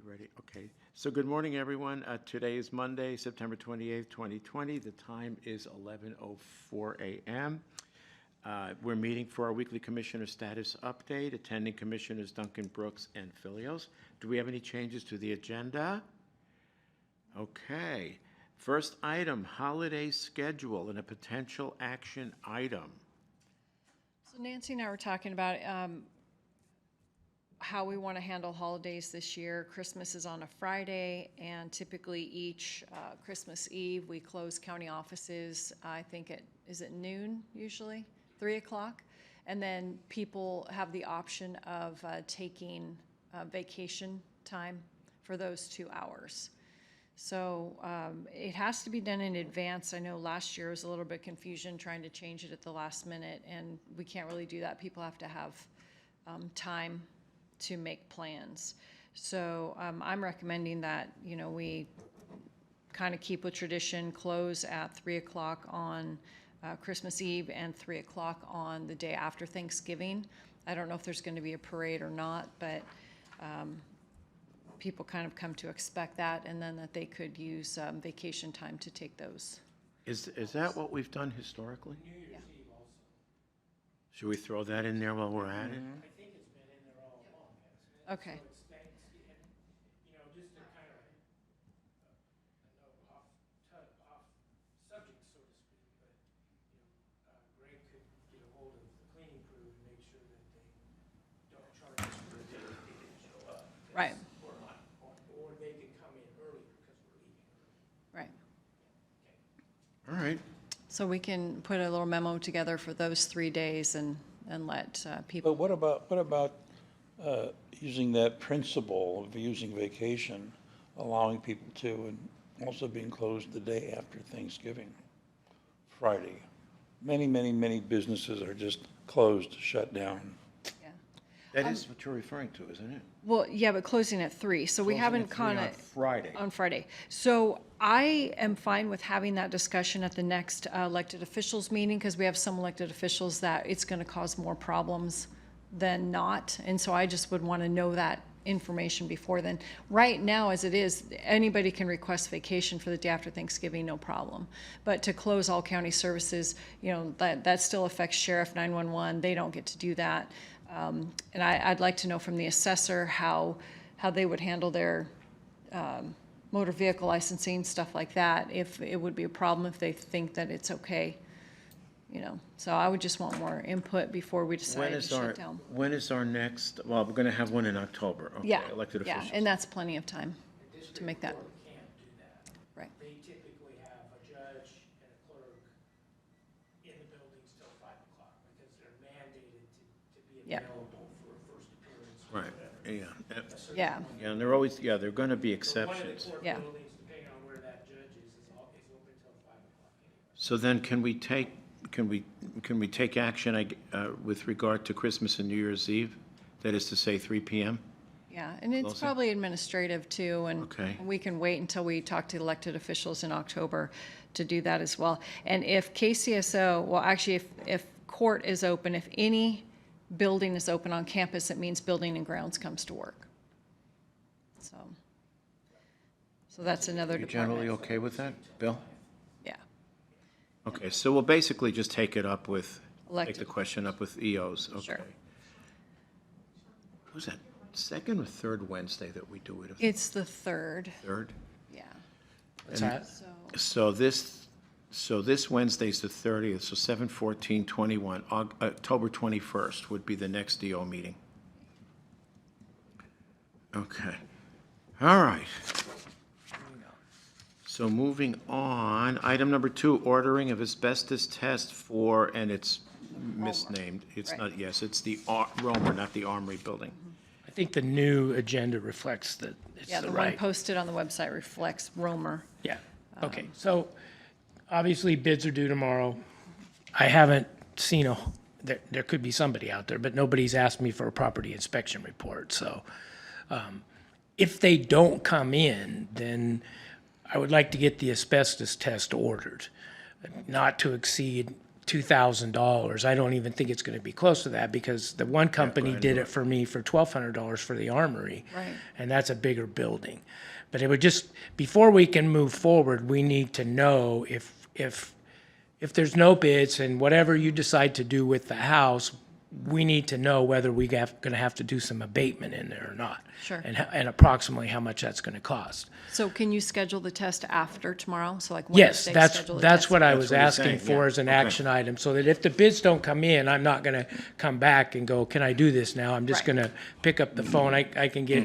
Ready. Okay. So good morning, everyone. Today is Monday, September 28th, 2020. The time is 11:04 a.m. We're meeting for our weekly commissioner status update. Attending commissioners Duncan, Brooks, and Fillios. Do we have any changes to the agenda? Okay. First item, holiday schedule and a potential action item. So Nancy and I were talking about how we want to handle holidays this year. Christmas is on a Friday, and typically each Christmas Eve, we close county offices, I think is it noon usually? 3 o'clock? And then people have the option of taking vacation time for those 2 hours. So it has to be done in advance. I know last year was a little bit confusion trying to change it at the last minute, and we can't really do that. People have to have time to make plans. So I'm recommending that, you know, we kind of keep with tradition, close at 3 o'clock on Christmas Eve and 3 o'clock on the day after Thanksgiving. I don't know if there's going to be a parade or not, but people kind of come to expect that, and then that they could use vacation time to take those. Is that what we've done historically? New Year's Eve also. Should we throw that in there while we're at it? I think it's been in there all along, hasn't it? Okay. So it's Thanksgiving, you know, just to kind of, off subject, so to speak, but, you know, Greg could get a hold of the cleaning crew and make sure that they don't charge us for a day that they didn't show up. Right. Or they can come in earlier because we're leaving early. Right. All right. So we can put a little memo together for those 3 days and let people. But what about using that principle of using vacation, allowing people to, and also being closed the day after Thanksgiving, Friday? Many businesses are just closed, shut down. Yeah. That is what you're referring to, isn't it? Well, yeah, but closing at 3, so we Closing haven't at 3 kind on of. Friday. On Friday. So I am fine with having that discussion at the next elected officials meeting, because we have some elected officials that it's going to cause more problems than not. And so I just would want to know that information before then. Right now, as it is, anybody can request vacation for the day after Thanksgiving, no problem. But to close all county services, you know, that still affects Sheriff, 911. They don't get to do that. And I'd like to know from the assessor how they would handle their motor vehicle licensing, stuff like that, if it would be a problem, if they think that it's okay, you know. So I would just want more input before we decide to shut down. When is our next, well, we're going to have one in October. Okay, Yeah, elected yeah, officials. and that's plenty of time to make that. District court can't do that. Right. They typically have a judge and a clerk in the buildings till 5 o'clock because they're mandated to be Yeah. available for a first appearance. or Right, whatever. yeah. A certain Yeah. point. Yeah, and they're always, yeah, they're going to be So one of the exceptions. court Yeah. buildings, depending on where that judge is open till 5 o'clock anyway. So then can we take action with regard to Christmas and New Year's Eve? That is to say 3 p.m.? Yeah, and it's Closing. probably administrative too, and Okay. we can wait until we talk to elected officials in October to do that as well. And if KCSO, well, actually, if court is open, if any building is open on campus, it means building and grounds comes to work. So that's another You generally department. okay with that, Bill? Yeah, Okay, so we'll basically just take it up with, take Elected the question up with EOs, okay. Sure. Who's that, second or third Wednesday that we do it? it's the 3rd, Third? yeah. What's that? So, So this Wednesday's the 30th, so 7/14/21, October 21st would be the next DO meeting. Okay, all right. So moving on, item number 2, ordering of asbestos test for, and it's misnamed, it's Right. not, yes, it's the Romer, not the Armory Building. I think the new agenda reflects that it's yeah, the the one right. posted on the website reflects Romer. Yeah, okay, so obviously bids are due tomorrow. I haven't seen there could be somebody out there, but nobody's asked me for a property inspection report, so if they don't come in, then I would like to get the asbestos test ordered, not to exceed $2,000. I don't even think it's gonna be close to that, because the one company did it for me for $1,200 for the armory. Right. And that's a bigger building. But it would just, before we can move forward, we need to know if there's no bids and whatever you decide to do with the house, we need to know whether gonna have to do some abatement in there or not. Sure. And approximately how much that's gonna cost. So can you schedule the test after tomorrow? So like Yes, Wednesday, that's schedule the that's test? what I That's was what he's asking saying, for yeah. as an Okay. action item, so that if the bids don't come in, I'm not gonna come back and go, can I do this now? I'm just Right. gonna pick up the phone. I can get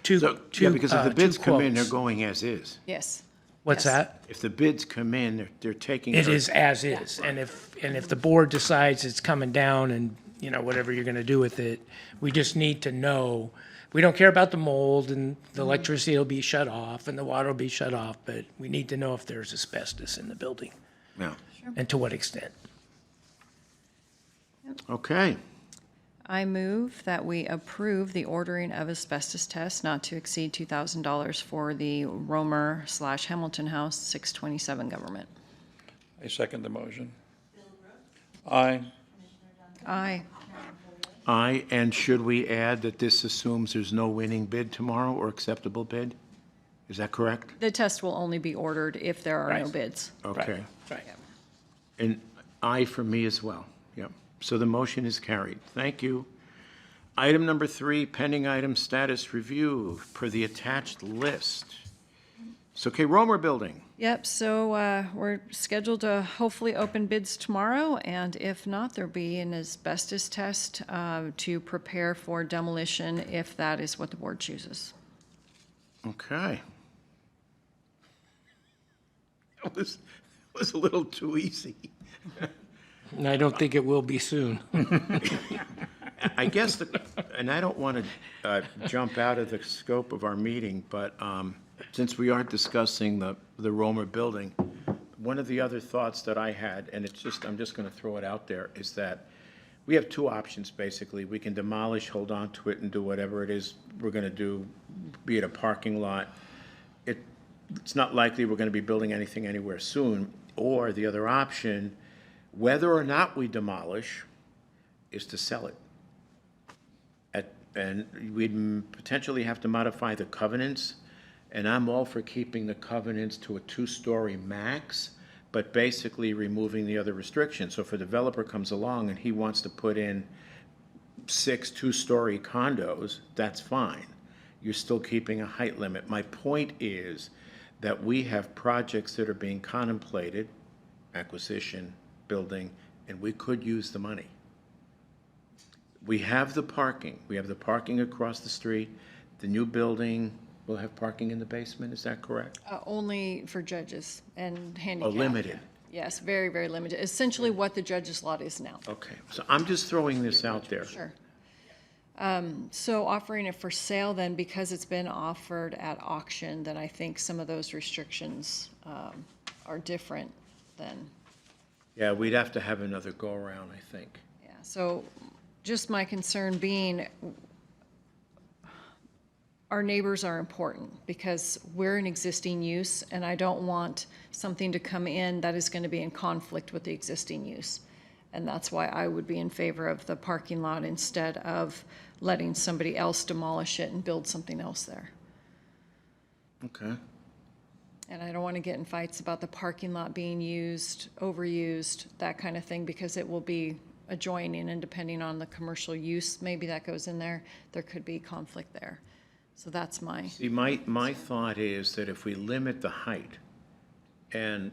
two, So, yeah, because if the two bids come in, they're quotes. going as is. Yes. What's Yes. that? If the bids come in, they're taking. It their- is as is, and if the board decides it's coming down and, you know, whatever you're gonna do with it, we just need to know. We don't care about the mold, and the electricity will be shut off and the water will be shut off, but we need to know if there's asbestos in the building Yeah, and to what extent. okay. I move that we approve the ordering of asbestos tests not to exceed $2,000 for the Romer/Hamilton House, 627 Government. I second the motion. Aye. Aye. Aye, and should we add that this assumes there's no winning bid tomorrow or acceptable bid? Is that correct? The test will only be ordered if there are no Right. bids. Okay. Right. And aye for me as well, yep. So the motion is carried. Thank you. Item number 3, pending item status review per the attached list. So, okay, Romer Building. Yep, so we're scheduled to hopefully open bids tomorrow, and if not, there'll be an asbestos test to prepare for demolition if that is what the board chooses. Okay. That was a little too easy. And I don't think it will be soon. I guess, and I don't want to jump out of the scope of our meeting, but since we are discussing the Romer Building, one of the other thoughts that I had, and I'm just going to throw it out there, is that we have two options, basically. We can demolish, hold on to it, and do whatever it is we're going to do, be it a parking lot. It's not likely we're going to be building anything anywhere soon. Or the other option, whether or not we demolish, is to sell it. And we'd potentially have to modify the covenants, and I'm all for keeping the covenants to a 2-story max, but basically removing the other restrictions. So if a developer comes along and he wants to put in 6 2-story condos, that's fine. You're still keeping a height limit. My point is that we have projects that are being contemplated, acquisition, building, and we could use the money. We have the parking. We have the parking across the street. The new building will have parking in the basement, is that correct? Only for judges and handicapped. Limited. Yes, very, very limited. Essentially what the judge's lot is now. Okay, so I'm just throwing this out there. Sure. So offering it for sale then, because it's been offered at auction, then I think some of those restrictions are different than, Yeah, we'd have to have another go-around, I think. yeah. So just my concern being, our neighbors are important because we're an existing use, and I don't want something to come in that is going to be in conflict with the existing use. And that's why I would be in favor of the parking lot instead of letting somebody else demolish it and build something else there. Okay. And I don't want to get in fights about the parking lot being used, overused, that kind of thing, because it will be adjoining, and depending on the commercial use, maybe that goes in there, there could be conflict there. So that's my, See, my thought is that if we limit the height and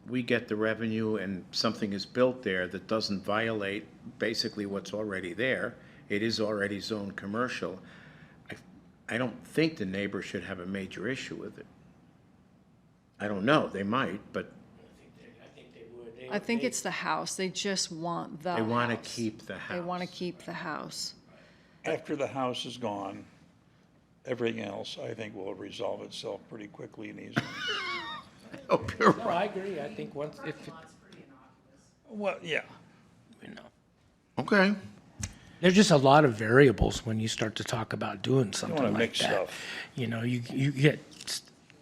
we get the revenue and something is built there that doesn't violate basically what's already there, it is already zoned commercial, I don't think the neighbor should have a major issue with it. I don't know, they might, but I think it's the house. They just want the house. they want to keep the house. They want to keep the house. After the house is gone, everything else, I think, will resolve itself pretty quickly and easily. Oh, you're No, right. I agree. I think once, if, Well, yeah. you know, Okay. there's just a lot of variables when you start to talk about doing something wanna like mix that. stuff. You know, you get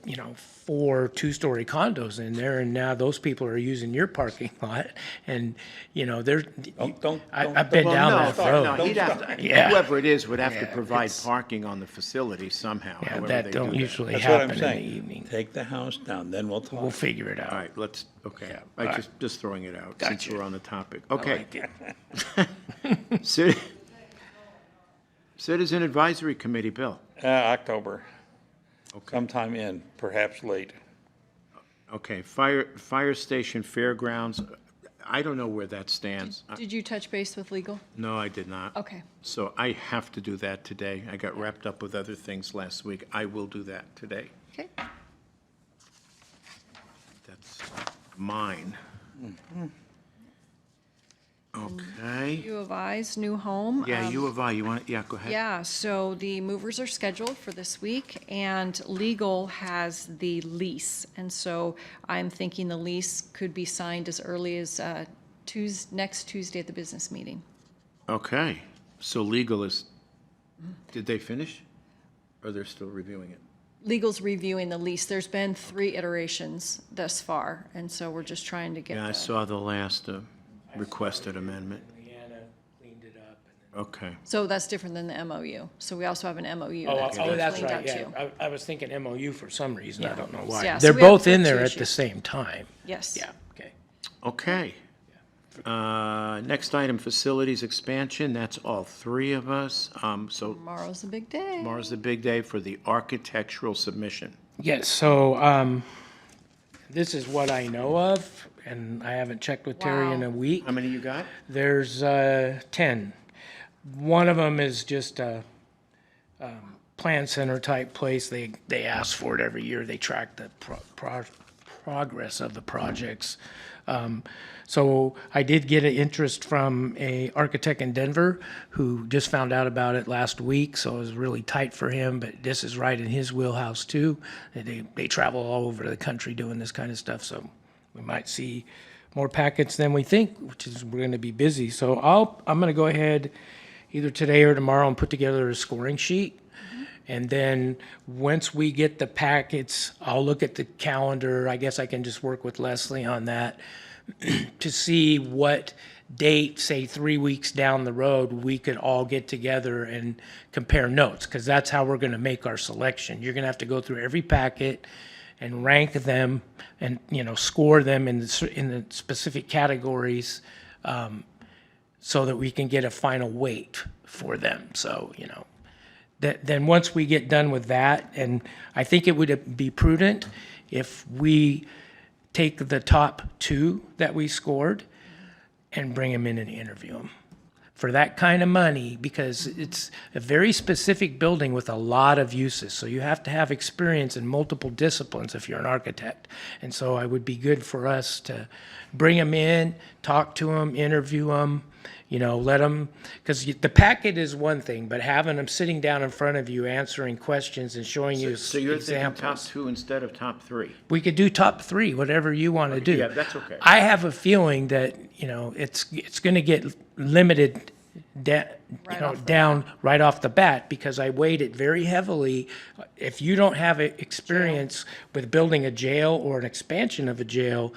you know, 4 two-story condos in there, and now those people are using your parking lot, and, you know, there's, I've been Well, down no, that no, road. he'd have to, Yeah. whoever it is would have to Yeah, provide it's- parking on the facility somehow, Yeah, however that they don't do that. usually That's what happen I'm in the saying. evening. Take the house down, then we'll We'll talk. figure it All out. right, let's, okay. Yeah, I all right. just throwing it out since Gotcha. we're on the topic. I Okay. like it. Citizen Advisory Committee, Bill. October, Okay. sometime in, perhaps late. Okay, Fire Station Fairgrounds, I don't know where that stands. Did you touch base with legal? No, I did not. Okay. So I have to do that today. I got wrapped up with other things last week. I will do that today. Okay. That's mine. Okay. U of I's new home. Yeah, U of I, you want, yeah, go ahead. Yeah, so the movers are scheduled for this week, and legal has the lease. And so I'm thinking the lease could be signed as early as next Tuesday at the business meeting. Okay, so legal is, did they finish? Or they're still reviewing it? Legal's reviewing the lease. There's been 3 iterations thus far, and so we're just trying to get Yeah, I the, saw the last requested amendment. Leanna cleaned it up. Okay, so that's different than the MOU. So we also have an MOU Oh, that's being that's cleaned right, out yeah. too. I was thinking MOU for some reason, I Yeah. don't know why. Yeah, so They're we have both in two there at the issues. same time. Yes. Yeah, okay. okay. Next item, facilities expansion, that's all 3 of us. So Tomorrow's the big day. tomorrow's the big day for the architectural submission. Yes, so, this is what I know of, and I haven't checked with Terry in Wow. a week. How many you got? There's 10. One of them is just a plan center type place. They ask for it every year. They track the progress of the projects. So I did get an interest from a architect in Denver who just found out about it last week, so it was really tight for him, but this is right in his wheelhouse too. They travel all over the country doing this kind of stuff, so we might see more packets than we think, which is we're gonna be busy. So I'm gonna go ahead either today or tomorrow and put together a scoring sheet. And then, once we get the packets, I'll look at the calendar. I guess I can just work with Leslie on that to see what date, say 3 weeks down the road, we could all get together and compare notes, because that's how we're gonna make our selection. You're gonna have to go through every packet and rank them and, you know, score them in the specific categories, so that we can get a final weight for them. So, you know, then once we get done with that, and I think it would be prudent if we take the top 2 that we scored and bring them in and interview them for that kind of money, because it's a very specific building with a lot of uses. So you have to have experience in multiple disciplines if you're an architect. And so it would be good for us to bring them in, talk to them, interview them, you know, let them, because the packet is one thing, but having them sitting down in front of you, answering questions and showing you So you're thinking top examples. 2 instead of top 3? We could do top 3, whatever you want to do. Yeah, that's okay. I have a feeling that, you know, it's going to get limited down right off the bat, because I weighed it very heavily. If you don't have experience with building a jail or an expansion of a jail,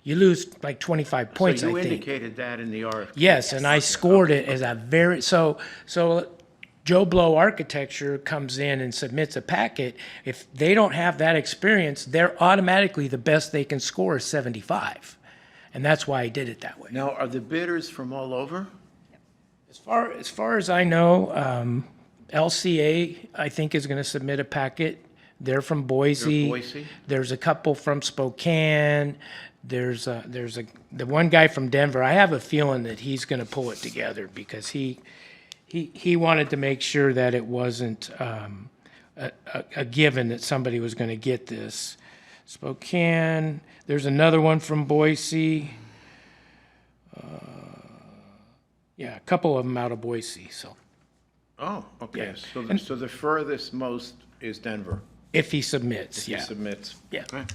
you lose like 25 points, So you I think. indicated that in the RFP? Yes, and I scored it as a very, so Joe Blow Architecture comes in and submits a packet. If they don't have that experience, they're automatically the best they can score is 75. And that's why I did it that way. Now, are the bidders from all over? As far as I know, LCA, I think, is gonna submit a packet. They're from Boise. Boise? There's a couple from Spokane. There's the one guy from Denver. I have a feeling that he's gonna pull it together, because he wanted to make sure that it wasn't a given that somebody was gonna get this. Spokane, there's another one from Boise. Yeah, a couple of them out of Boise, so Oh, okay, Yeah. so the furthest most is Denver, if he submits, he yeah. submits. Yeah. Okay.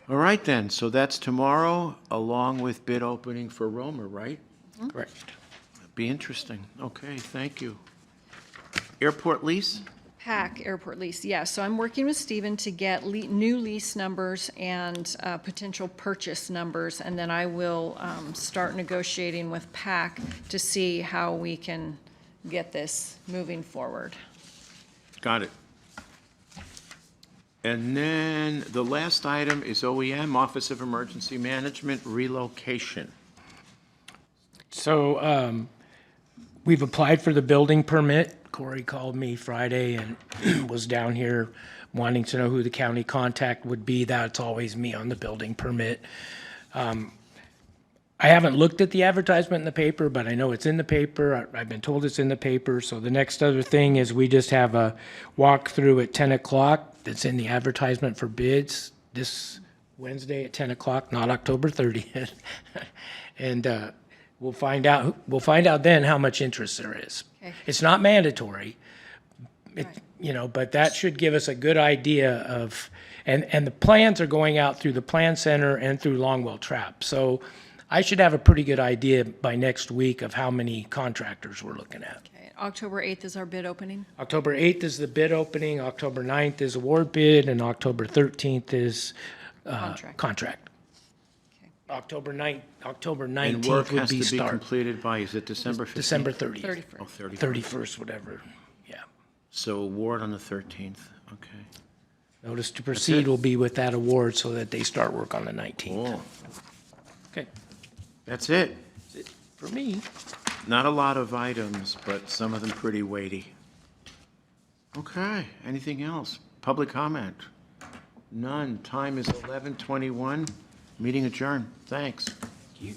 All right then, so that's tomorrow, along with bid opening for Roma, right? Correct. Be interesting. Okay, thank you. Airport lease? PAC airport lease, yeah, so I'm working with Stephen to get new lease numbers and potential purchase numbers, and then I will start negotiating with PAC to see how we can get this moving forward. Got it. And then the last item is OEM, Office of Emergency Management relocation. So we've applied for the building permit. Corey called me Friday and was down here wanting to know who the county contact would be. That's always me on the building permit. I haven't looked at the advertisement in the paper, but I know it's in the paper. I've been told it's in the paper. So the next other thing is we just have a walkthrough at 10 o'clock that's in the advertisement for bids this Wednesday at 10 o'clock, not October 30th. And we'll find out then how much interest there is. Okay. It's not mandatory, but that should give us a good idea of, and the plans are going out through the Plan Center and through Longwell Trap. So I should have a pretty good idea by next week of how many contractors we're looking at. Okay, October 8th is our bid opening. October 8th is the bid opening, October 9th is award bid, and October 13th is contract. Okay. October 19th And work would has be to be start. completed by, is it December 15th? December 30th. 31st. Oh, 30th. 31st, whatever, yeah. So award on the 13th, okay. Notice to it. proceed will be with that award so that they start work on the 19th. Cool. Okay, That's it. for me. Not a lot of items, but some of them pretty weighty. Okay, anything else? Public comment? None. Time is 11:21. Meeting adjourned. Thanks. You.